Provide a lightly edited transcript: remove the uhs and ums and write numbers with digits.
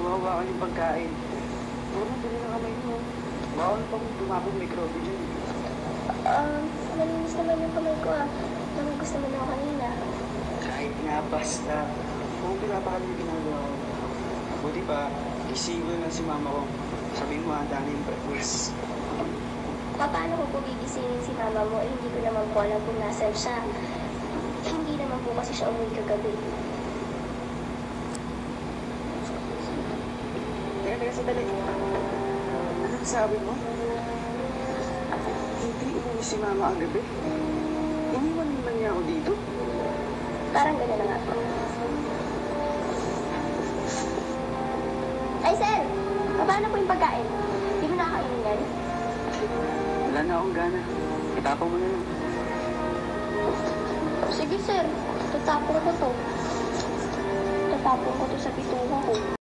Huwawa ka yung pagkain. Puro dali na kamay mo. Bawal pang tumapong mikrobe dyan. Malinis naman yung kamay ko ah. Namagos naman ako kanina. Kahit nga basta. Kung pinapakali yung ginagawa ko. Buti pa, gising ko na si mama ko. Sabihin mo, handa na yung breakfast. Paano ko po gigisingin si mama mo? Hindi ko naman po alam kung nasan siya. Hindi naman po kasi siya umuwi kagabi. Teka, sandali. Anong sabi mo? Hindi umuwi si mama ang gabi? Iniwan naman niya ako dito? Parang gano'n na nga po. Ay, sir! Paano po yung pagkain? Di mo nakakainin yan? Wala na akong gana. Itapang mo na yun. Sige, sir. Tatapon ko to. Tatapon ko to sa bituka ko.